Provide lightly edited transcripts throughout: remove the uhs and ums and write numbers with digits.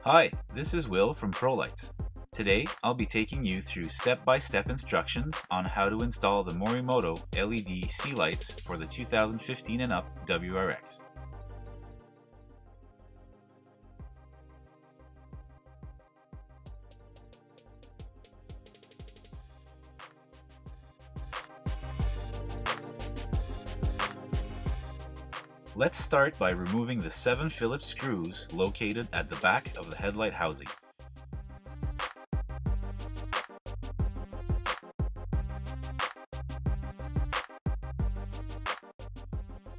Hi, this is Will from ProLightz. Today, I'll be taking you through step-by-step instructions on how to install the Morimoto LED sea lights for the 2015 and up WRX. Let's start by removing the 7 Phillips screws located at the back of the headlight housing.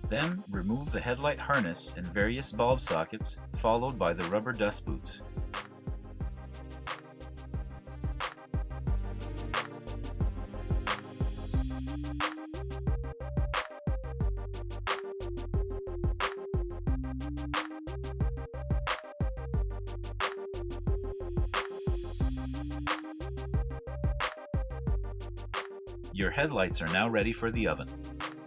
Then remove the headlight harness and various bulb sockets, followed by the rubber dust boots. Your headlights are now ready for the oven.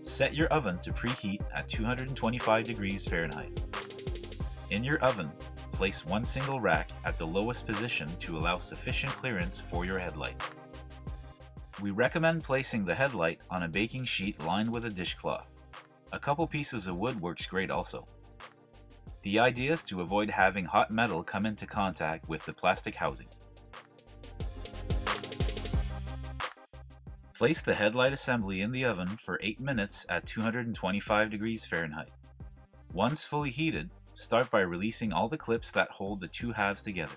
Set your oven to preheat at 225 degrees Fahrenheit. In your oven, place one single rack at the lowest position to allow sufficient clearance for your headlight. We recommend placing the headlight on a baking sheet lined with a dishcloth. A couple pieces of wood works great also. The idea is to avoid having hot metal come into contact with the plastic housing. Place the headlight assembly in the oven for 8 minutes at 225 degrees Fahrenheit. Once fully heated, start by releasing all the clips that hold the two halves together.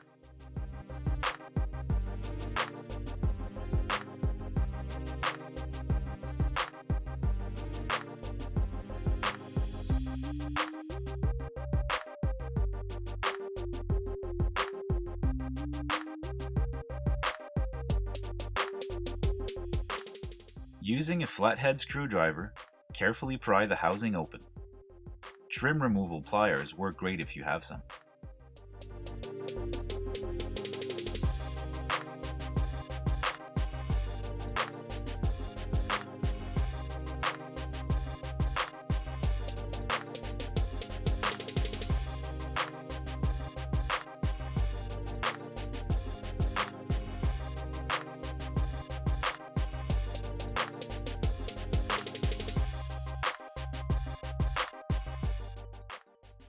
Using a flathead screwdriver, carefully pry the housing open. Trim removal pliers work great if you have some.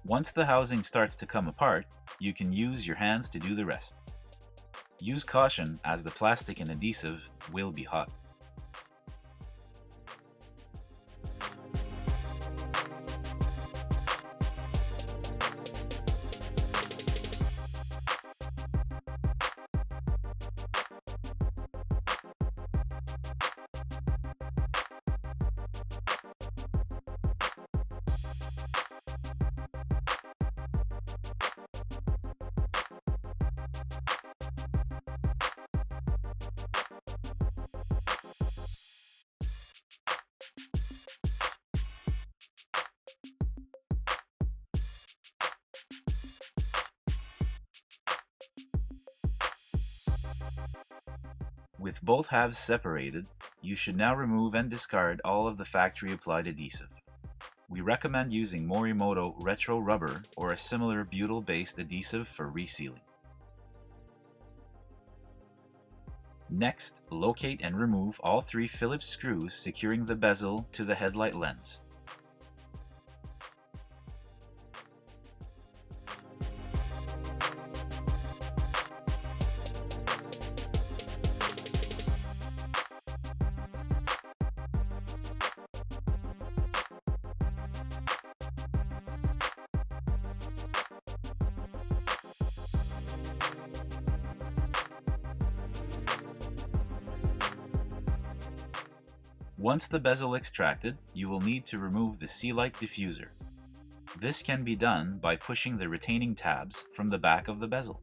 Once the housing starts to come apart, you can use your hands to do the rest. Use caution as the plastic and adhesive will be hot. With both halves separated, you should now remove and discard all of the factory applied adhesive. We recommend using Morimoto Retro Rubber or a similar butyl-based adhesive for resealing. Next, locate and remove all 3 Phillips screws securing the bezel to the headlight lens. Once the bezel extracted, you will need to remove the sea light diffuser. This can be done by pushing the retaining tabs from the back of the bezel.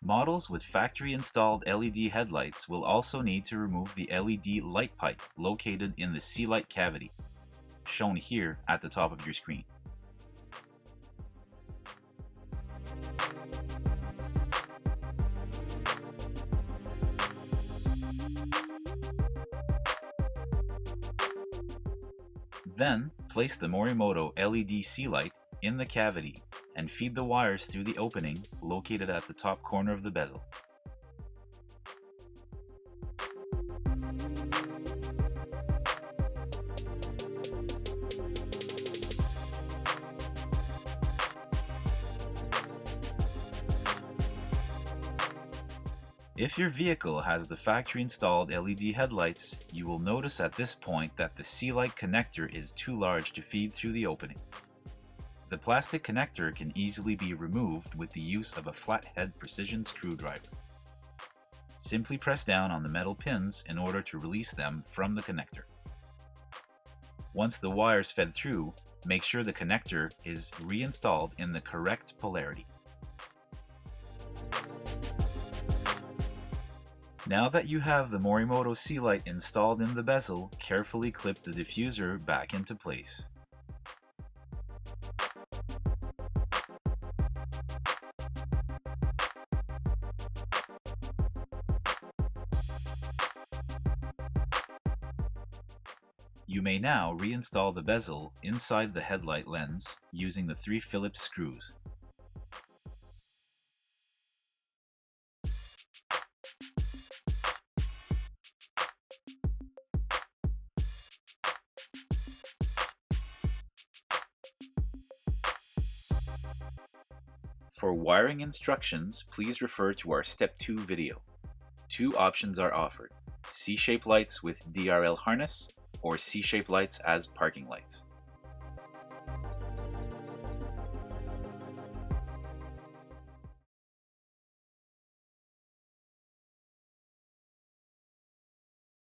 Models with factory-installed LED headlights will also need to remove the LED light pipe located in the C-light cavity, shown here at the top of your screen. Then, place the Morimoto LED C-light in the cavity and feed the wires through the opening located at the top corner of the bezel. If your vehicle has the factory-installed LED headlights, you will notice at this point that the C-light connector is too large to feed through the opening. The plastic connector can easily be removed with the use of a flathead precision screwdriver. Simply press down on the metal pins in order to release them from the connector. Once the wires fed through, make sure the connector is reinstalled in the correct polarity. Now that you have the Morimoto C-light installed in the bezel, carefully clip the diffuser back into place. You may now reinstall the bezel inside the headlight lens using the 3 Phillips screws. For wiring instructions, please refer to our Step 2 video. 2 options are offered: C-shape lights with DRL harness or C-shape lights as parking lights.